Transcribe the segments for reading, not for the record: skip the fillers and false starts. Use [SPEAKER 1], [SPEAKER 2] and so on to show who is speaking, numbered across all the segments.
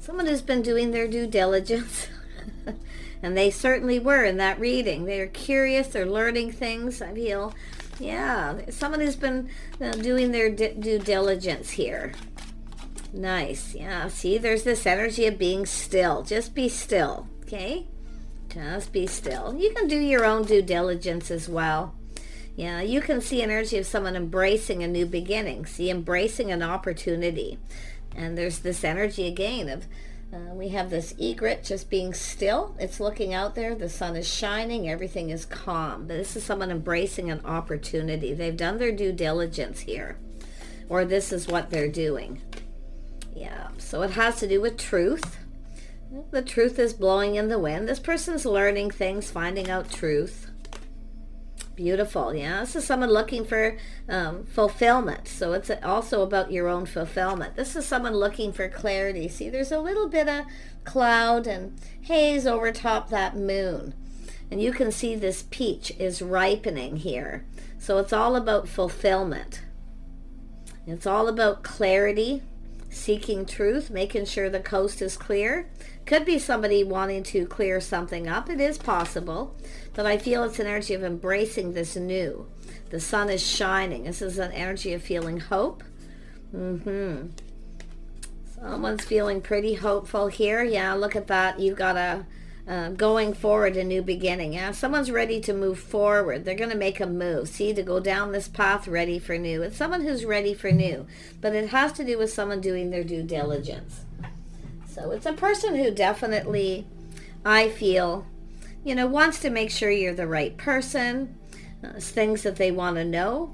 [SPEAKER 1] Someone who's been doing their due diligence. And they certainly were in that reading. They're curious, they're learning things, I feel. Yeah, someone who's been doing their due diligence here. Nice. Yeah, see, there's this energy of being still. Just be still, okay? Just be still. You can do your own due diligence as well. Yeah, you can see energy of someone embracing a new beginning. See, embracing an opportunity. And there's this energy again of, we have this egret just being still. It's looking out there. The sun is shining. Everything is calm. But this is someone embracing an opportunity. They've done their due diligence here. Or this is what they're doing. Yeah, so it has to do with truth. The truth is blowing in the wind. This person's learning things, finding out truth. Beautiful. Yeah, this is someone looking for fulfillment. So it's also about your own fulfillment. This is someone looking for clarity. See, there's a little bit of cloud and haze over top that moon. And you can see this peach is ripening here. So it's all about fulfillment. It's all about clarity, seeking truth, making sure the coast is clear. Could be somebody wanting to clear something up. It is possible. But I feel it's an energy of embracing this new. The sun is shining. This is an energy of feeling hope. Someone's feeling pretty hopeful here. Yeah, look at that. You've got a going forward, a new beginning. Yeah, someone's ready to move forward. They're going to make a move. See, to go down this path, ready for new. It's someone who's ready for new. But it has to do with someone doing their due diligence. So it's a person who definitely, I feel, wants to make sure you're the right person. Things that they want to know.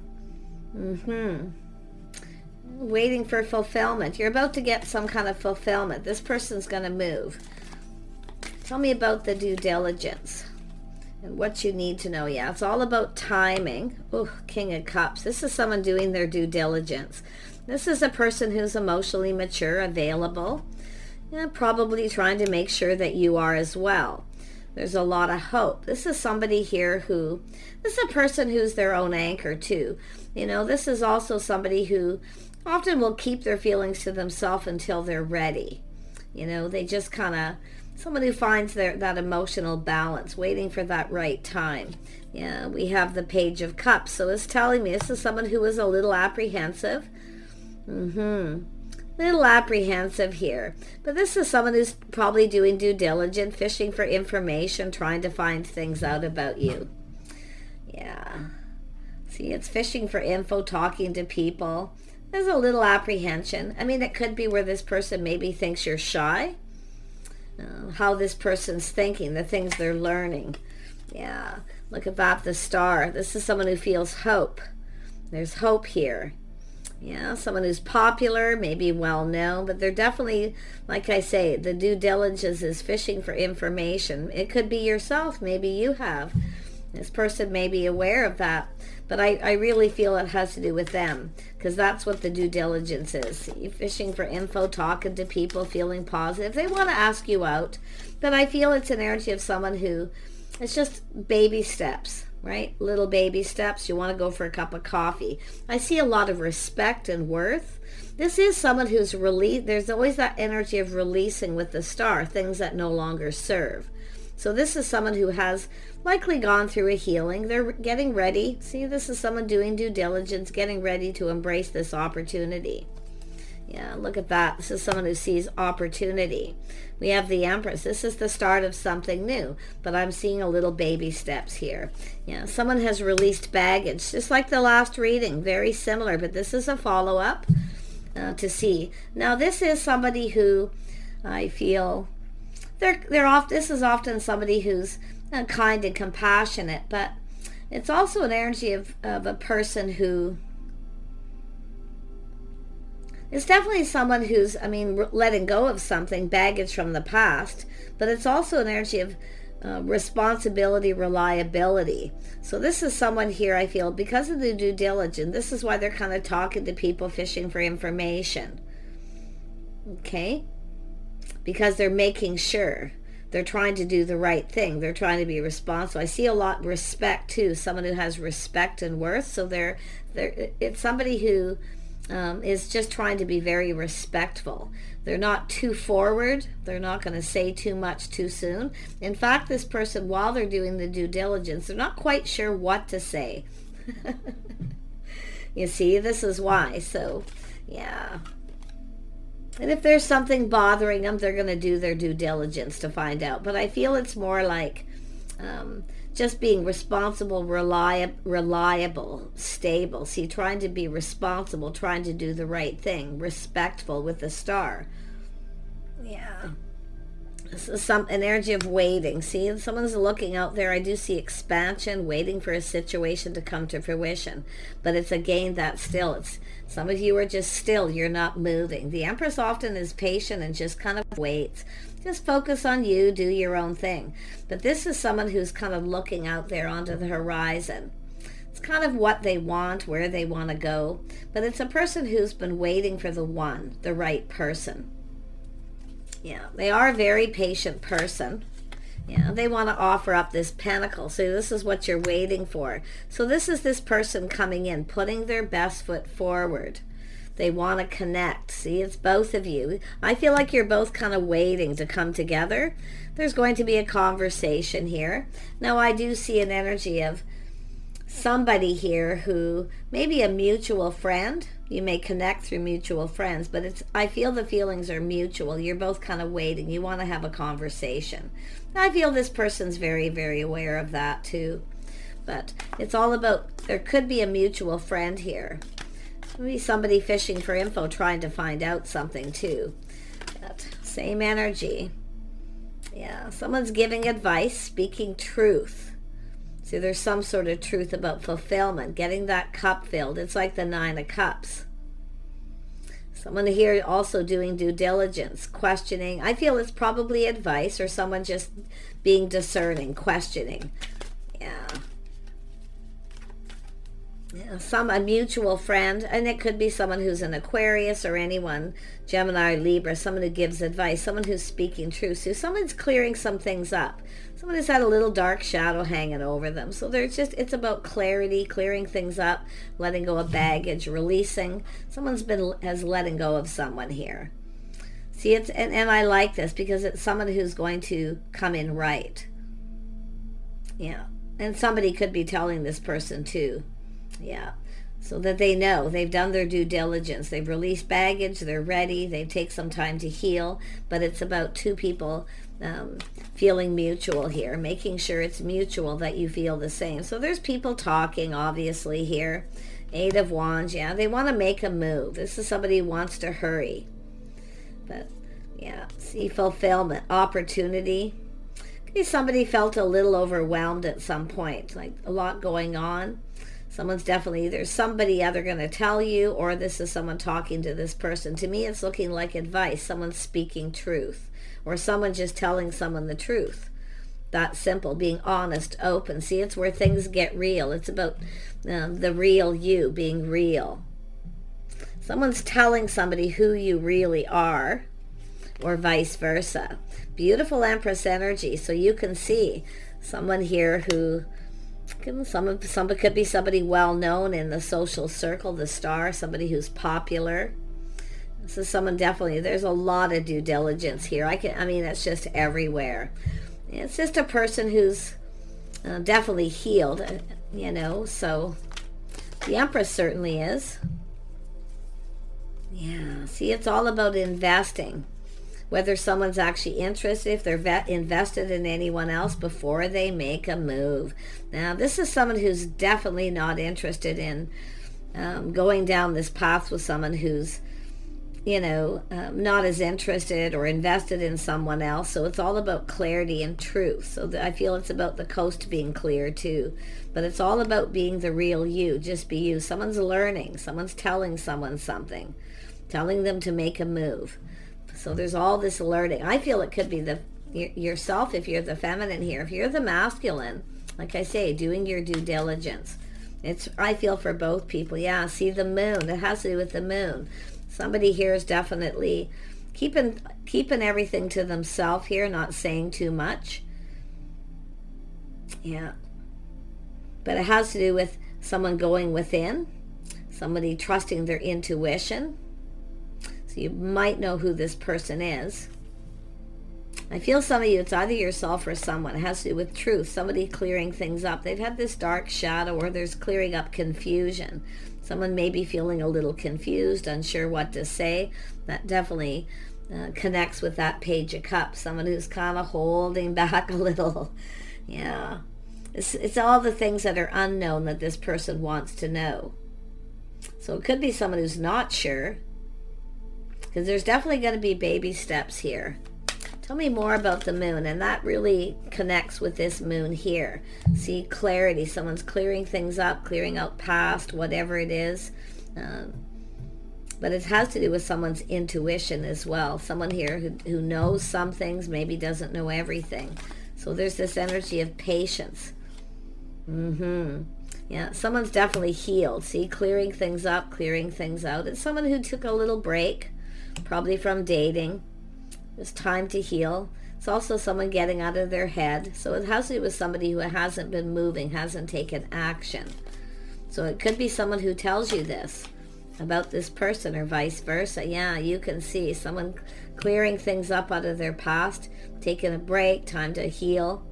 [SPEAKER 1] Waiting for fulfillment. You're about to get some kind of fulfillment. This person's going to move. Tell me about the due diligence and what you need to know. Yeah, it's all about timing. Oh, King of Cups. This is someone doing their due diligence. This is a person who's emotionally mature, available. Probably trying to make sure that you are as well. There's a lot of hope. This is somebody here this is a person who's their own anchor too. This is also somebody who often will keep their feelings to themselves until they're ready. They just kind of, someone who finds that emotional balance, waiting for that right time. Yeah, we have the Page of Cups. So it's telling me this is someone who is a little apprehensive. Little apprehensive here. But this is someone who's probably doing due diligence, fishing for information, trying to find things out about you. Yeah. See, it's fishing for info, talking to people. There's a little apprehension. I mean, it could be where this person maybe thinks you're shy. How this person's thinking, the things they're learning. Yeah. Look at that, the Star. This is someone who feels hope. There's hope here. Yeah, someone who's popular, maybe well known, but they're definitely, like I say, the due diligence is fishing for information. It could be yourself, maybe you have. This person may be aware of that, but I really feel it has to do with them, because that's what the due diligence is. You're fishing for info, talking to people, feeling positive. They want to ask you out, but I feel it's an energy of someone who, it's just baby steps. Right? Little baby steps. You want to go for a cup of coffee. I see a lot of respect and worth. This is someone who's released. There's always that energy of releasing with the Star, things that no longer serve. So this is someone who has likely gone through a healing. They're getting ready. See, this is someone doing due diligence, getting ready to embrace this opportunity. Yeah, look at that. This is someone who sees opportunity. We have the Empress. This is the start of something new, but I'm seeing a little baby steps here. Yeah, someone has released baggage, just like the last reading, very similar, but this is a follow-up to see. Now, this is somebody who I feel this is often somebody who's kind and compassionate, but it's also an energy of a person who it's definitely someone who's, letting go of something, baggage from the past, but it's also an energy of responsibility, reliability. So this is someone here, I feel, because of the due diligence, this is why they're kind of talking to people, fishing for information. Okay? Because they're making sure. They're trying to do the right thing. They're trying to be responsible. I see a lot of respect, too. Someone who has respect and worth. So it's somebody who is just trying to be very respectful. They're not too forward. They're not going to say too much too soon. In fact, this person, while they're doing the due diligence, they're not quite sure what to say. You see, this is why. So, yeah. And if there's something bothering them, they're going to do their due diligence to find out. But I feel it's more like just being responsible, reliable, stable. See, trying to be responsible, trying to do the right thing, respectful with the star. Yeah. This is an energy of waiting. See, someone's looking out there. I do see expansion, waiting for a situation to come to fruition. But it's again that still. It's some of you are just still. You're not moving. The Empress often is patient and just kind of waits. Just focus on you, do your own thing. But this is someone who's kind of looking out there onto the horizon. It's kind of what they want, where they want to go. But it's a person who's been waiting for the one, the right person. Yeah, they are a very patient person. Yeah, they want to offer up this pentacle. So this is what you're waiting for. So this is this person coming in, putting their best foot forward. They want to connect. See, it's both of you. I feel like you're both kind of waiting to come together. There's going to be a conversation here. Now, I do see an energy of somebody here who may be a mutual friend. You may connect through mutual friends, but I feel the feelings are mutual. You're both kind of waiting. You want to have a conversation. I feel this person's very, very aware of that too. But it's all about, there could be a mutual friend here. Maybe somebody fishing for info, trying to find out something too. That same energy. Yeah, someone's giving advice, speaking truth. See, there's some sort of truth about fulfillment, getting that cup filled. It's like the 9 of Cups. Someone here also doing due diligence, questioning. I feel it's probably advice or someone just being discerning, questioning. Yeah. A mutual friend, and it could be someone who's an Aquarius or anyone, Gemini, Libra, someone who gives advice, someone who's speaking truth. So someone's clearing some things up. Someone has had a little dark shadow hanging over them. So it's about clarity, clearing things up, letting go of baggage, releasing. Has letting go of someone here. See, and I like this because it's someone who's going to come in right. Yeah, and somebody could be telling this person too. Yeah, so that they know they've done their due diligence. They've released baggage. They're ready. They take some time to heal. But it's about two people feeling mutual here, making sure it's mutual, that you feel the same. So there's people talking, obviously, here. 8 of Wands. Yeah, they want to make a move. This is somebody who wants to hurry. But, yeah, see, fulfillment, opportunity. Could be somebody felt a little overwhelmed at some point, like a lot going on. Someone's definitely, there's somebody either going to tell you, or this is someone talking to this person. To me, it's looking like advice. Someone's speaking truth, or someone just telling someone the truth. That simple, being honest, open. See, it's where things get real. It's about the real you, being real. Someone's telling somebody who you really are, or vice versa. Beautiful Empress energy. So you can see someone here who, somebody could be somebody well known in the social circle, the star, somebody who's popular. This is someone definitely, there's a lot of due diligence here. I mean, it's just everywhere. It's just a person who's definitely healed, so the Empress certainly is. Yeah, see, it's all about investing. Whether someone's actually interested, if they're invested in anyone else before they make a move. Now, this is someone who's definitely not interested in going down this path with someone who's, not as interested or invested in someone else. So it's all about clarity and truth. So I feel it's about the coast being clear too. But it's all about being the real you. Just be you. Someone's learning. Someone's telling someone something. Telling them to make a move. So there's all this learning. I feel it could be yourself if you're the feminine here. If you're the masculine, like I say, doing your due diligence. I feel for both people. Yeah, see the moon. It has to do with the moon. Somebody here is definitely keeping everything to themselves here, not saying too much. Yeah. But it has to do with someone going within. Somebody trusting their intuition. So you might know who this person is. I feel some of you, it's either yourself or someone. It has to do with truth. Somebody clearing things up. They've had this dark shadow, or there's clearing up confusion. Someone may be feeling a little confused, unsure what to say. That definitely connects with that Page of Cups. Someone who's kind of holding back a little. Yeah. It's all the things that are unknown that this person wants to know. So it could be someone who's not sure, because there's definitely going to be baby steps here. Tell me more about the moon, and that really connects with this moon here. See, clarity. Someone's clearing things up, clearing out past, whatever it is. But it has to do with someone's intuition as well. Someone here who knows some things, maybe doesn't know everything. So there's this energy of patience. Yeah, someone's definitely healed. See, clearing things up, clearing things out. It's someone who took a little break, probably from dating. It's time to heal. It's also someone getting out of their head. So it has to do with somebody who hasn't been moving, hasn't taken action. So it could be someone who tells you this about this person, or vice versa. Yeah, you can see someone clearing things up out of their past, taking a break, time to heal.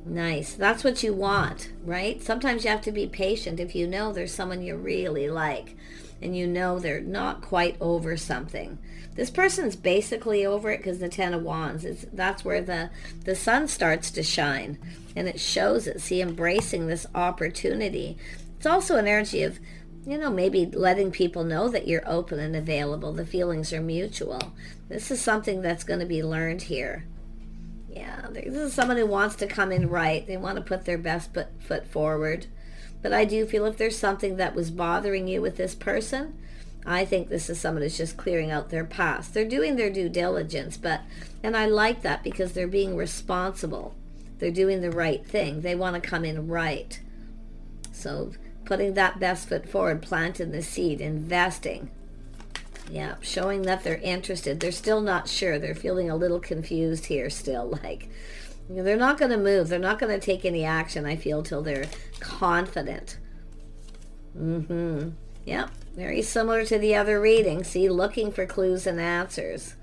[SPEAKER 1] Nice. That's what you want, right? Sometimes you have to be patient if you know there's someone you really like and you know they're not quite over something. This person's basically over it, because the Ten of Wands, that's where the sun starts to shine, and it shows it. See, embracing this opportunity. It's also an energy of, maybe letting people know that you're open and available. The feelings are mutual. This is something that's going to be learned here. Yeah, this is someone who wants to come in right. They want to put their best foot forward. But I do feel if there's something that was bothering you with this person, I think this is someone who's just clearing out their past. They're doing their due diligence, and I like that because they're being responsible. They're doing the right thing. They want to come in right. So putting that best foot forward, planting the seed, investing. Yeah, showing that they're interested. They're still not sure. They're feeling a little confused here still. They're not going to move. They're not going to take any action, I feel, till they're confident. Yeah, very similar to the other reading. See, looking for clues and answers.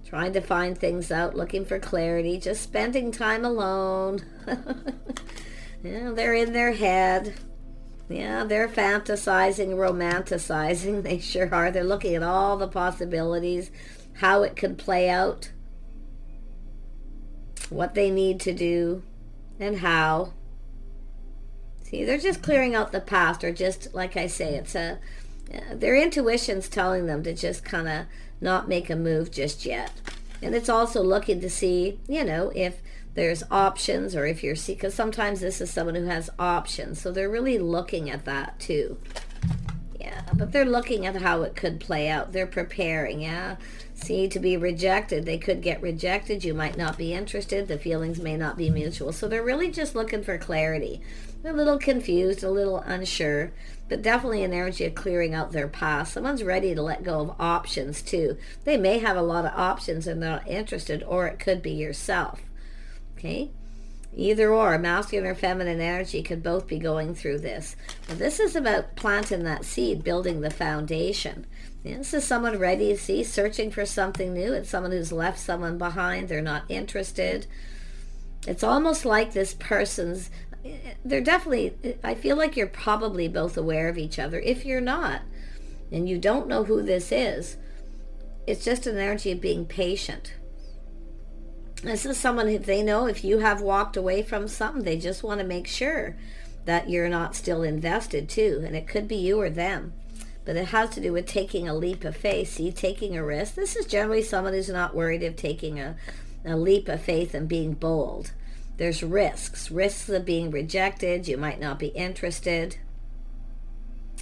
[SPEAKER 1] Trying to find things out, looking for clarity, just spending time alone. Yeah, they're in their head. Yeah, they're fantasizing, romanticizing. They sure are. They're looking at all the possibilities, how it could play out, what they need to do, and how. See, they're just clearing out the past, or just, like I say, their intuition's telling them to just kind of not make a move just yet. And it's also looking to see, if there's options, or if because sometimes this is someone who has options. So they're really looking at that too. Yeah, but they're looking at how it could play out. They're preparing, yeah. See, to be rejected. They could get rejected. You might not be interested. The feelings may not be mutual. So they're really just looking for clarity. They're a little confused, a little unsure, but definitely an energy of clearing out their past. Someone's ready to let go of options too. They may have a lot of options and they're not interested, or it could be yourself. Okay? Either or, masculine or feminine energy could both be going through this. But this is about planting that seed, building the foundation. This is someone ready to see, searching for something new. It's someone who's left someone behind. They're not interested. It's almost like this person's, they're definitely, I feel like you're probably both aware of each other. If you're not, and you don't know who this is, it's just an energy of being patient. This is someone, if they know if you have walked away from something, they just want to make sure that you're not still invested too. And it could be you or them. But it has to do with taking a leap of faith. See, taking a risk. This is generally someone who's not worried of taking a leap of faith and being bold. There's risks. Risks of being rejected. You might not be interested.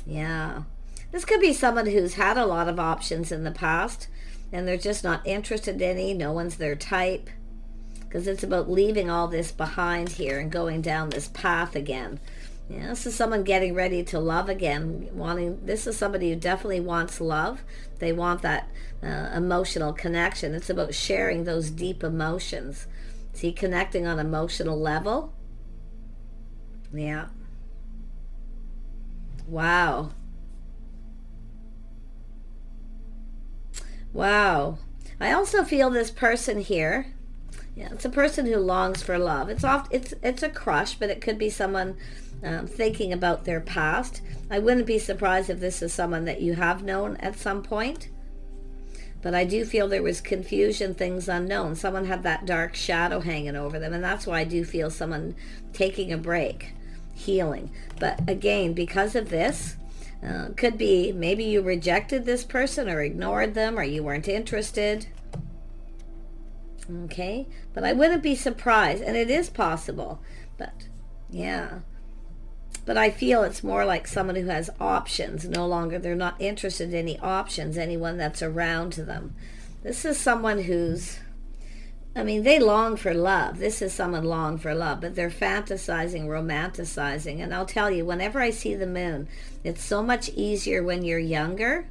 [SPEAKER 1] Yeah. This could be someone who's had a lot of options in the past and they're just not interested in any. No one's their type. Because it's about leaving all this behind here and going down this path again. Yeah, this is someone getting ready to love again. This is somebody who definitely wants love. They want that emotional connection. It's about sharing those deep emotions. See, connecting on emotional level. Yeah. Wow. Wow. I also feel this person here. Yeah, it's a person who longs for love. It's a crush, but it could be someone thinking about their past. I wouldn't be surprised if this is someone that you have known at some point. But I do feel there was confusion, things unknown. Someone had that dark shadow hanging over them, and that's why I do feel someone taking a break, healing. But again, because of this, could be maybe you rejected this person or ignored them or you weren't interested. Okay, but I wouldn't be surprised, and it is possible. But yeah, but I feel it's more like someone who has options. No longer, they're not interested in any options, anyone that's around them. This is someone who's, I mean, they long for love. This is someone long for love, but they're fantasizing, romanticizing. And I'll tell you, whenever I see the moon, it's so much easier when you're younger.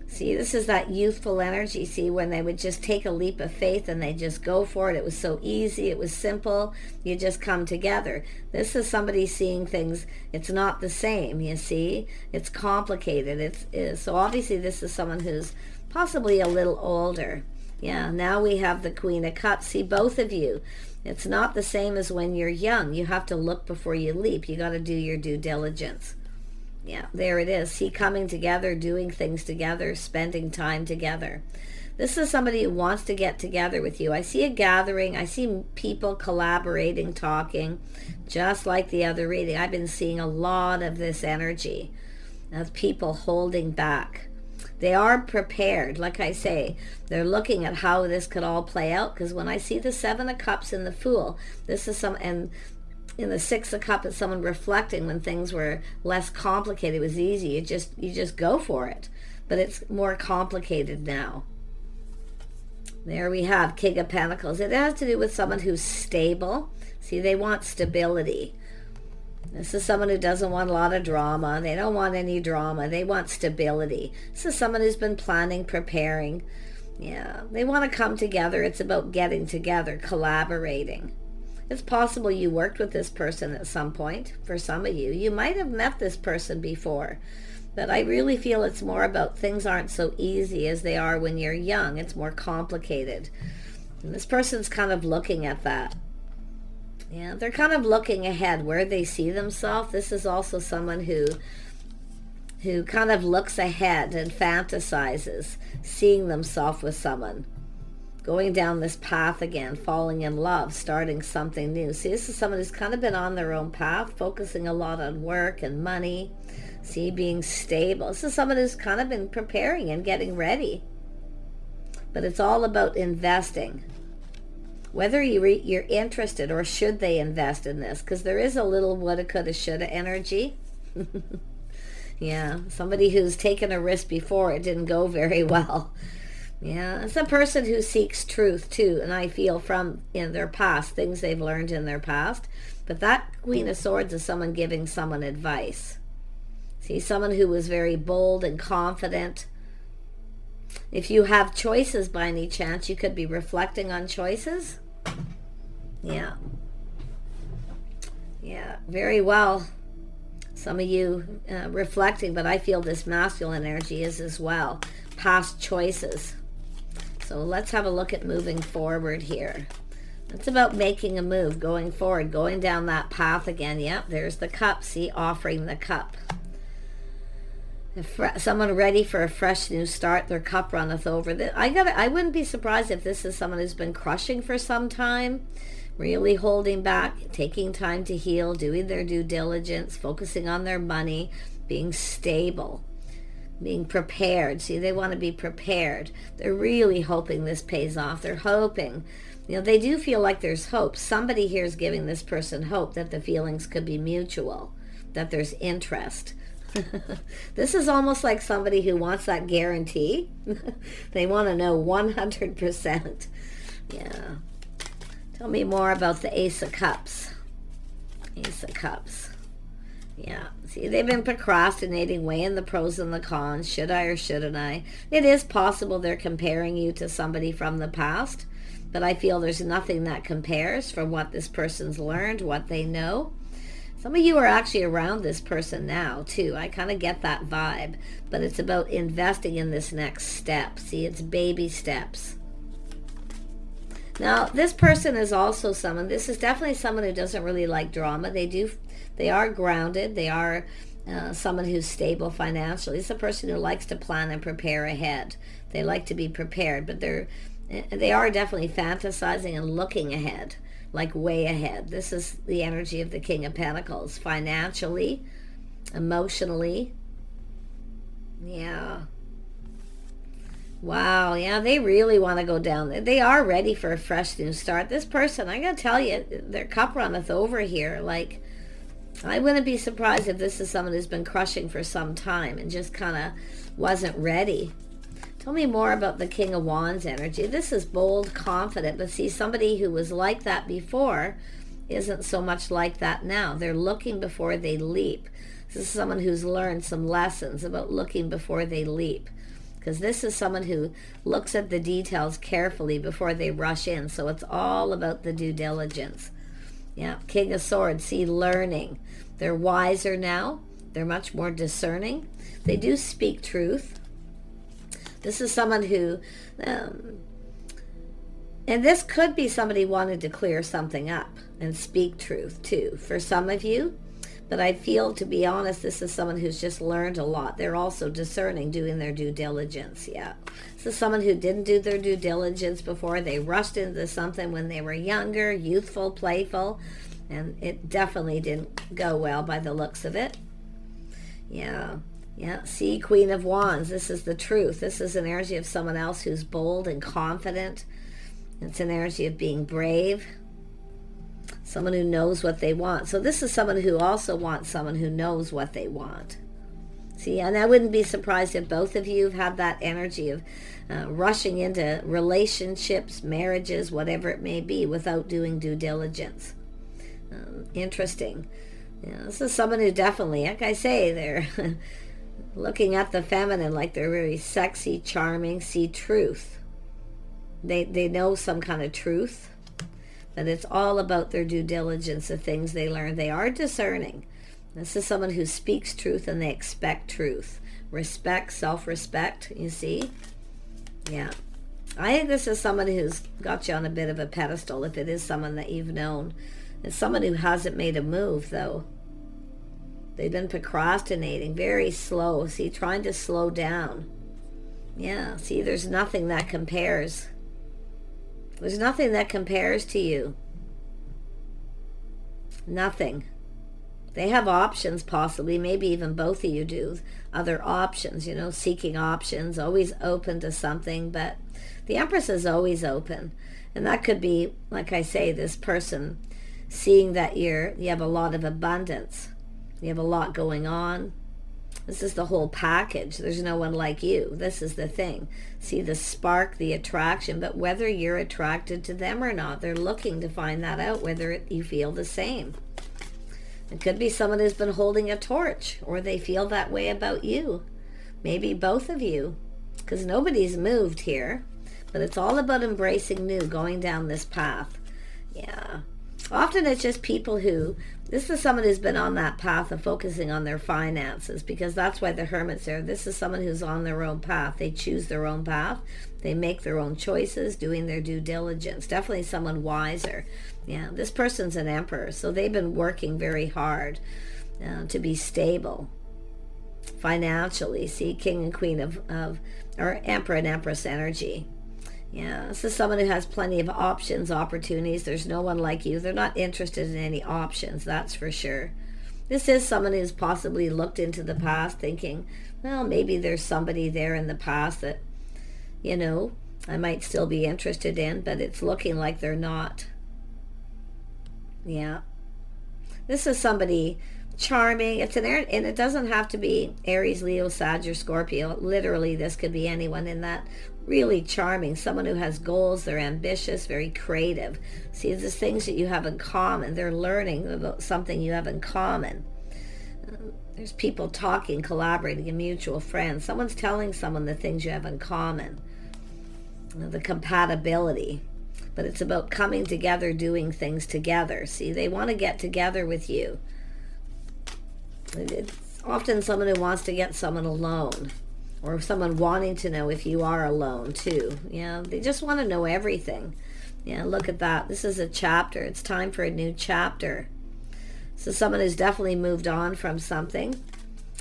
[SPEAKER 1] See, this is that youthful energy. See, when they would just take a leap of faith and they just go for it. It was so easy. It was simple. You just come together. This is somebody seeing things. It's not the same, you see. It's complicated. So obviously this is someone who's possibly a little older. Yeah, now we have the Queen of Cups. See, both of you. It's not the same as when you're young. You have to look before you leap. You got to do your due diligence. Yeah, there it is. See, coming together, doing things together, spending time together. This is somebody who wants to get together with you. I see a gathering. I see people collaborating, talking, just like the other reading. I've been seeing a lot of this energy of people holding back. They are prepared. Like I say, they're looking at how this could all play out, because when I see the Seven of Cups and the Fool, this is and in the Six of Cups, it's someone reflecting when things were less complicated. It was easy. You just go for it. But it's more complicated now. There we have King of Pentacles. It has to do with someone who's stable. See, they want stability. This is someone who doesn't want a lot of drama. They don't want any drama. They want stability. This is someone who's been planning, preparing. Yeah, they want to come together. It's about getting together, collaborating. It's possible you worked with this person at some point. For some of you, you might have met this person before. But I really feel it's more about things aren't so easy as they are when you're young. It's more complicated. And this person's kind of looking at that. Yeah, they're kind of looking ahead where they see themselves. This is also someone who kind of looks ahead and fantasizes, seeing themselves with someone. Going down this path again, falling in love, starting something new. See, this is someone who's kind of been on their own path, focusing a lot on work and money. See, being stable. This is someone who's kind of been preparing and getting ready. But it's all about investing. Whether you're interested or should they invest in this, because there is a little woulda, coulda, shoulda energy. Yeah, somebody who's taken a risk before, it didn't go very well. Yeah, it's a person who seeks truth too, and I feel from in their past, things they've learned in their past. But that Queen of Swords is someone giving someone advice. See, someone who was very bold and confident. If you have choices by any chance, you could be reflecting on choices. Yeah. Yeah, very well. Some of you reflecting, but I feel this masculine energy is as well. Past choices. So let's have a look at moving forward here. It's about making a move, going forward, going down that path again. Yep, there's the cup. See, offering the cup. If someone ready for a fresh new start, their cup runneth over. I wouldn't be surprised if this is someone who's been crushing for some time, really holding back, taking time to heal, doing their due diligence, focusing on their money, being stable, being prepared. See, they want to be prepared. They're really hoping this pays off. They're hoping. You know, they do feel like there's hope. Somebody here is giving this person hope that the feelings could be mutual, that there's interest. This is almost like somebody who wants that guarantee. They want to know 100%. Yeah. Tell me more about the Ace of Cups. Ace of Cups. Yeah. See, they've been procrastinating, weighing the pros and the cons. Should I or shouldn't I? It is possible they're comparing you to somebody from the past, but I feel there's nothing that compares from what this person's learned, what they know. Some of you are actually around this person now, too. I kind of get that vibe. But it's about investing in this next step. See, it's baby steps. Now, this person is also someone, this is definitely someone who doesn't really like drama. They are grounded. They are someone who's stable financially. It's a person who likes to plan and prepare ahead. They like to be prepared, but they are definitely fantasizing and looking ahead. Like way ahead. This is the energy of the King of Pentacles. Financially, emotionally. Yeah. Wow. Yeah, they really want to go down there. They are ready for a fresh new start. This person, I gotta tell you, their cup runneth over here. Like, I wouldn't be surprised if this is someone who's been crushing for some time and just kind of wasn't ready. Tell me more about the King of Wands energy. This is bold, confident, but see, somebody who was like that before isn't so much like that now. They're looking before they leap. This is someone who's learned some lessons about looking before they leap. Because this is someone who looks at the details carefully before they rush in. So it's all about the due diligence. Yeah, King of Swords, see, learning. They're wiser now. They're much more discerning. They do speak truth. This is someone who, and this could be somebody wanted to clear something up and speak truth too, for some of you. But I feel, to be honest, this is someone who's just learned a lot. They're also discerning, doing their due diligence, yeah. This is someone who didn't do their due diligence before. They rushed into something when they were younger, youthful, playful, and it definitely didn't go well by the looks of it. Yeah. Yeah, see, Queen of Wands, this is the truth. This is an energy of someone else who's bold and confident. It's an energy of being brave. Someone who knows what they want. So this is someone who also wants someone who knows what they want. See, and I wouldn't be surprised if both of you have had that energy of rushing into relationships, marriages, whatever it may be, without doing due diligence. Interesting. Yeah, this is someone who definitely, like I say, they're looking at the feminine like they're very sexy, charming, see truth. They know some kind of truth, but it's all about their due diligence, the things they learn. They are discerning. This is someone who speaks truth and they expect truth. Respect, self-respect, you see? Yeah. I think this is someone who's got you on a bit of a pedestal, if it is someone that you've known. It's someone who hasn't made a move, though. They've been procrastinating, very slow. See, trying to slow down. Yeah, see, there's nothing that compares. There's nothing that compares to you. Nothing. They have options, possibly. Maybe even both of you do. Other options, you know, seeking options, always open to something. But the Empress is always open. And that could be, like I say, this person seeing that you have a lot of abundance. You have a lot going on. This is the whole package. There's no one like you. This is the thing. See the spark, the attraction, but whether you're attracted to them or not, they're looking to find that out, whether you feel the same. It could be someone who's been holding a torch, or they feel that way about you. Maybe both of you, because nobody's moved here, but it's all about embracing new, going down this path. Yeah. Often it's just people who, this is someone who's been on that path of focusing on their finances, because that's why the Hermit's there. This is someone who's on their own path. They choose their own path. They make their own choices, doing their due diligence. Definitely someone wiser. Yeah, this person's an Emperor, so they've been working very hard to be stable financially. See, King and Queen or Emperor and Empress energy. Yeah, this is someone who has plenty of options, opportunities. There's no one like you. They're not interested in any options, that's for sure. This is someone who's possibly looked into the past thinking, well, maybe there's somebody there in the past that, you know, I might still be interested in, but it's looking like they're not. Yeah. This is somebody charming. It's an air, and it doesn't have to be Aries, Leo, Sag, or Scorpio. Literally, this could be anyone in that. Really charming, someone who has goals, they're ambitious, very creative. See, there's things that you have in common. They're learning about something you have in common. There's people talking, collaborating, and mutual friends. Someone's telling someone the things you have in common. The compatibility. But it's about coming together, doing things together. See, they want to get together with you. It's often someone who wants to get someone alone, or someone wanting to know if you are alone too. Yeah, they just want to know everything. Yeah, look at that. This is a chapter. It's time for a new chapter. So someone who's definitely moved on from something,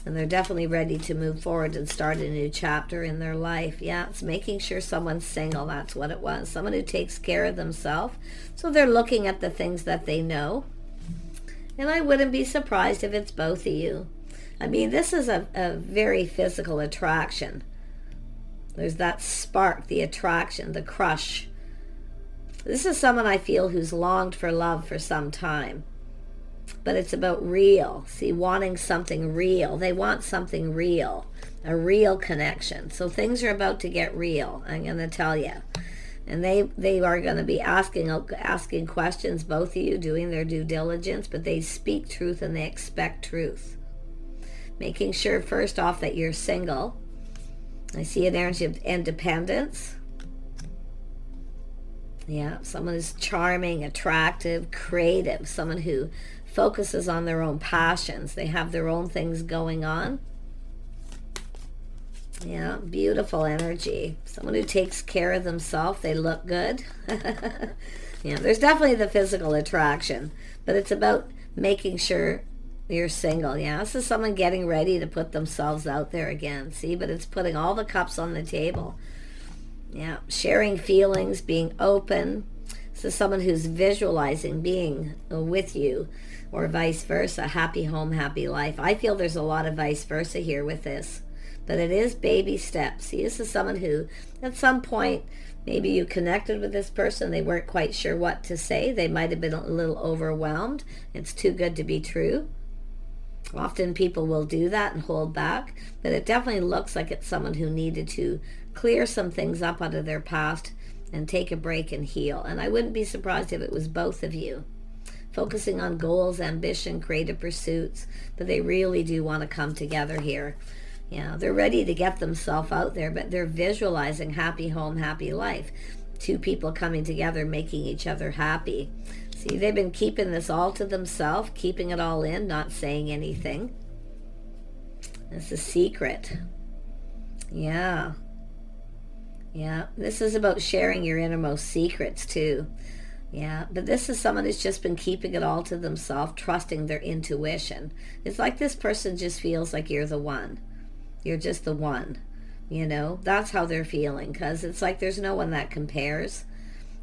[SPEAKER 1] and they're definitely ready to move forward and start a new chapter in their life. Yeah, it's making sure someone's single. That's what it was. Someone who takes care of themselves. So they're looking at the things that they know. And I wouldn't be surprised if it's both of you. I mean, this is a very physical attraction. There's that spark, the attraction, the crush. This is someone I feel who's longed for love for some time. But it's about real. See, wanting something real. They want something real. A real connection. So things are about to get real, I'm going to tell you. And they are going to be asking questions, both of you, doing their due diligence, but they speak truth and they expect truth. Making sure, first off, that you're single. I see an energy of independence. Yeah, someone who's charming, attractive, creative, someone who focuses on their own passions. They have their own things going on. Yeah, beautiful energy. Someone who takes care of themselves. They look good. Yeah, there's definitely the physical attraction, but it's about making sure you're single. Yeah, this is someone getting ready to put themselves out there again. See, but it's putting all the cups on the table. Yeah, sharing feelings, being open. This is someone who's visualizing being with you, or vice versa. Happy home, happy life. I feel there's a lot of vice versa here with this. But it is baby steps. See, this is someone who, at some point, maybe you connected with this person. They weren't quite sure what to say. They might have been a little overwhelmed. It's too good to be true. Often people will do that and hold back. But it definitely looks like it's someone who needed to clear some things up out of their past and take a break and heal. And I wouldn't be surprised if it was both of you. Focusing on goals, ambition, creative pursuits. But they really do want to come together here. Yeah, they're ready to get themselves out there, but they're visualizing happy home, happy life. Two people coming together, making each other happy. See, they've been keeping this all to themselves, keeping it all in, not saying anything. It's a secret. Yeah. Yeah, this is about sharing your innermost secrets too. Yeah, but this is someone who's just been keeping it all to themselves, trusting their intuition. It's like this person just feels like you're the one. You're just the one, you know. That's how they're feeling, because it's like there's no one that compares.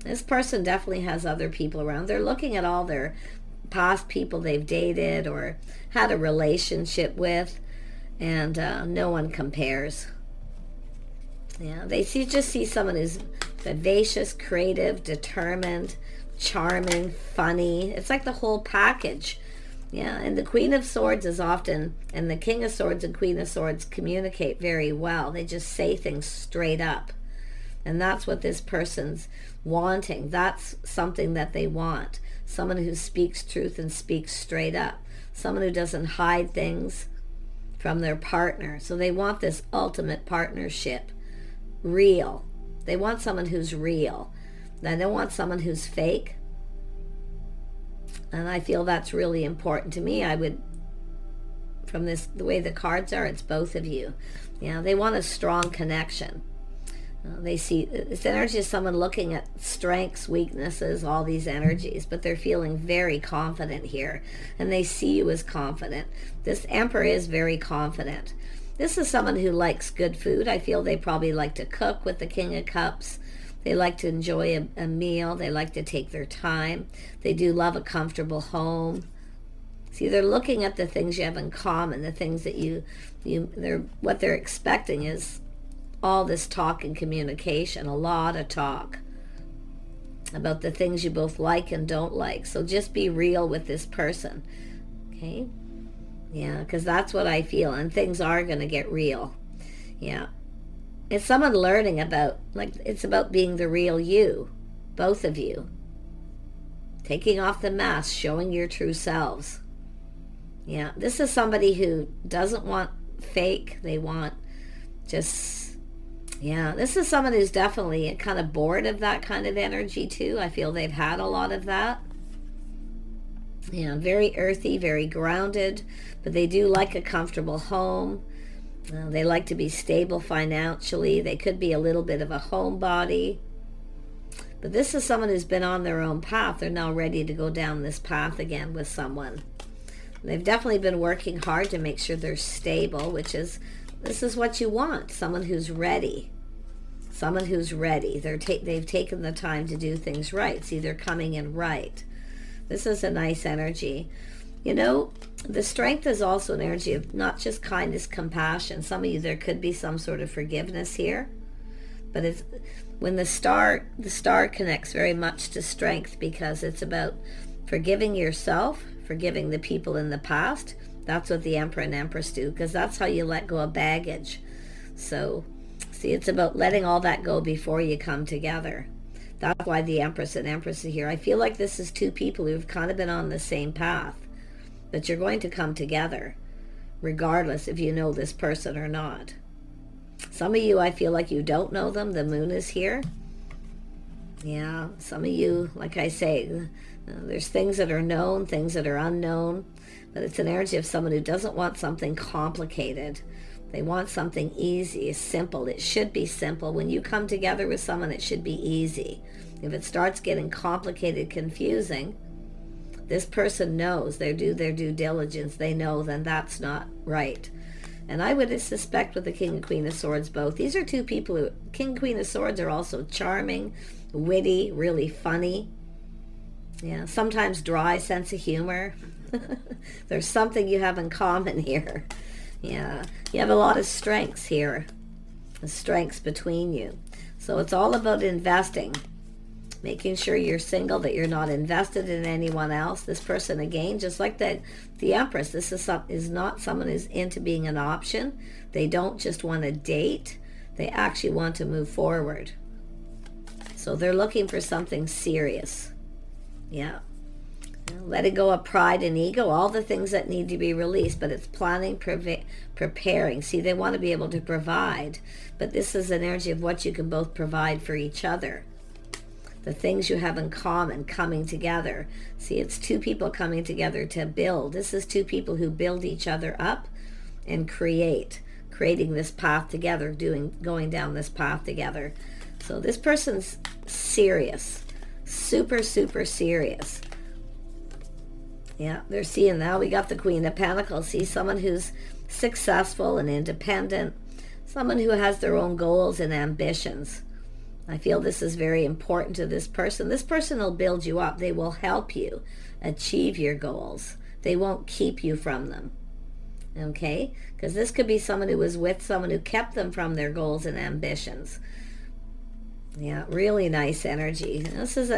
[SPEAKER 1] This person definitely has other people around. They're looking at all their past people they've dated or had a relationship with, and no one compares. Yeah, they just see someone who's vivacious, creative, determined, charming, funny. It's like the whole package. Yeah, and the Queen of Swords is often, and the King of Swords and Queen of Swords communicate very well. They just say things straight up. And that's what this person's wanting. That's something that they want. Someone who speaks truth and speaks straight up. Someone who doesn't hide things from their partner. So they want this ultimate partnership. Real. They want someone who's real. They don't want someone who's fake. And I feel that's really important to me. I would, from this, the way the cards are, it's both of you. Yeah, they want a strong connection. They see, this energy is someone looking at strengths, weaknesses, all these energies, but they're feeling very confident here. And they see you as confident. This Emperor is very confident. This is someone who likes good food. I feel they probably like to cook with the King of Cups. They like to enjoy a meal. They like to take their time. They do love a comfortable home. See, they're looking at the things you have in common, the things that what they're expecting is all this talk and communication, a lot of talk about the things you both like and don't like. So just be real with this person, okay? Yeah, because that's what I feel, and things are going to get real. Yeah. It's someone learning about, like, it's about being the real you, both of you. Taking off the mask, showing your true selves. Yeah, this is somebody who doesn't want fake. They want just, yeah, this is someone who's definitely kind of bored of that kind of energy too. I feel they've had a lot of that. Yeah, very earthy, very grounded, but they do like a comfortable home. They like to be stable financially. They could be a little bit of a homebody. But this is someone who's been on their own path. They're now ready to go down this path again with someone. They've definitely been working hard to make sure they're stable, this is what you want. Someone who's ready. Someone who's ready. They've taken the time to do things right. See, they're coming in right. This is a nice energy. You know, the strength is also an energy of not just kindness, compassion. Some of you, there could be some sort of forgiveness here. But it's when the star connects very much to strength, because it's about forgiving yourself, forgiving the people in the past. That's what the Emperor and Empress do, because that's how you let go of baggage. So, see, it's about letting all that go before you come together. That's why the Empress and Empress are here. I feel like this is two people who've kind of been on the same path, but you're going to come together, regardless if you know this person or not. Some of you, I feel like you don't know them. The moon is here. Yeah, some of you, like I say, there's things that are known, things that are unknown, but it's an energy of someone who doesn't want something complicated. They want something easy, simple. It should be simple. When you come together with someone, it should be easy. If it starts getting complicated, confusing, this person knows. They do their due diligence. They know then that's not right. And I would suspect with the King and Queen of Swords both, these are two people who, King and Queen of Swords are also charming, witty, really funny. Yeah, sometimes dry sense of humor. There's something you have in common here. Yeah, you have a lot of strengths here, the strengths between you. So it's all about investing, making sure you're single, that you're not invested in anyone else. This person, again, just like the Empress, this is not someone who's into being an option. They don't just want to date. They actually want to move forward. So they're looking for something serious. Yeah. Letting go of pride and ego, all the things that need to be released, but it's planning, preparing. See, they want to be able to provide, but this is an energy of what you can both provide for each other. The things you have in common coming together. See, it's two people coming together to build. This is two people who build each other up and creating this path together, going down this path together. So this person's serious, super, super serious. Yeah, they're seeing now. We got the Queen of Pentacles. See, someone who's successful and independent, someone who has their own goals and ambitions. I feel this is very important to this person. This person will build you up. They will help you achieve your goals. They won't keep you from them. Okay? Because this could be someone who was with someone who kept them from their goals and ambitions. Yeah, really nice energy. This is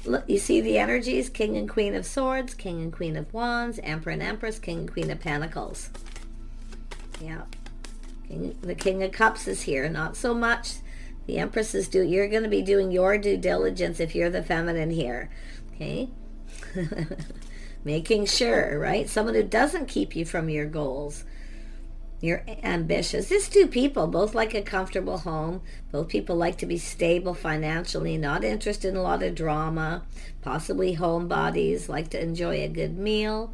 [SPEAKER 1] look, you see the energies? King and Queen of Swords, King and Queen of Wands, Emperor and Empress, King and Queen of Pentacles. Yeah. The King of Cups is here. Not so much. The Empress is you're going to be doing your due diligence if you're the feminine here. Okay? Making sure, right? Someone who doesn't keep you from your goals. You're ambitious. These two people both like a comfortable home. Both people like to be stable financially, not interested in a lot of drama, possibly homebodies, like to enjoy a good meal,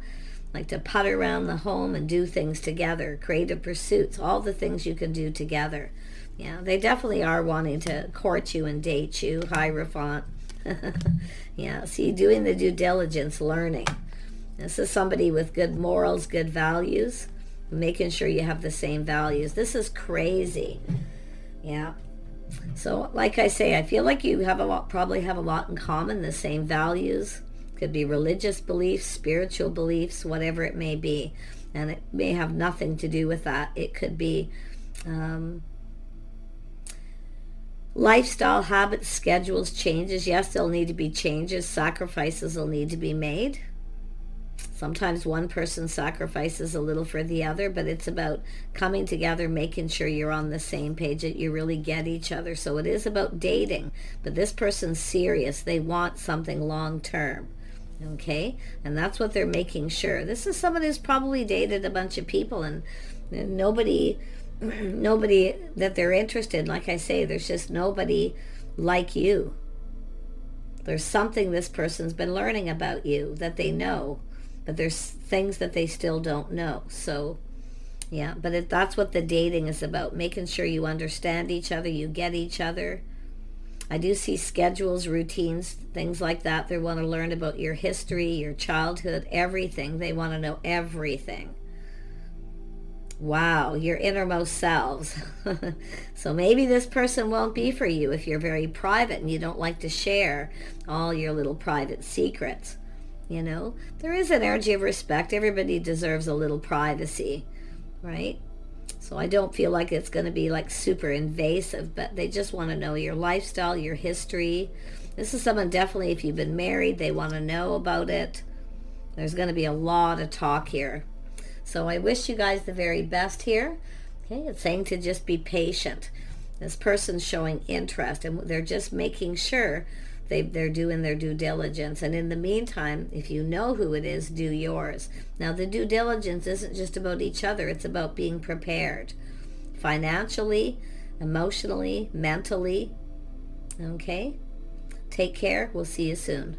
[SPEAKER 1] like to putter around the home and do things together, creative pursuits, all the things you can do together. Yeah, they definitely are wanting to court you and date you, Hierophant. Yeah, see, doing the due diligence, learning. This is somebody with good morals, good values, making sure you have the same values. This is crazy. Yeah. So, like I say, I feel like you probably have a lot in common, the same values. Could be religious beliefs, spiritual beliefs, whatever it may be. And it may have nothing to do with that. It could be lifestyle, habits, schedules, changes. Yes, there'll need to be changes. Sacrifices will need to be made. Sometimes one person sacrifices a little for the other, but it's about coming together, making sure you're on the same page, that you really get each other. So it is about dating, but this person's serious. They want something long term. Okay? And that's what they're making sure. This is someone who's probably dated a bunch of people, and nobody that they're interested in. Like I say, there's just nobody like you. There's something this person's been learning about you that they know. but there's things that they still don't know. So yeah, but that's what the dating is about, making sure you understand each other, you get each other. I do see schedules, routines, things like that. They want to learn about your history, your childhood, everything. They want to know everything. Wow, your innermost selves. So maybe this person won't be for you if you're very private and you don't like to share all your little private secrets. You know, there is an energy of respect. Everybody deserves a little privacy, right? So I don't feel like it's going to be like super invasive, but they just want to know your lifestyle, your history. This is someone definitely, if you've been married, they want to know about it. There's going to be a lot of talk here. So I wish you guys the very best here. Okay, it's saying to just be patient. This person's showing interest, and they're just making sure they're doing their due diligence. And in the meantime, if you know who it is, do yours. Now, the due diligence isn't just about each other. It's about being prepared financially, emotionally, mentally. Okay? Take care. We'll see you soon.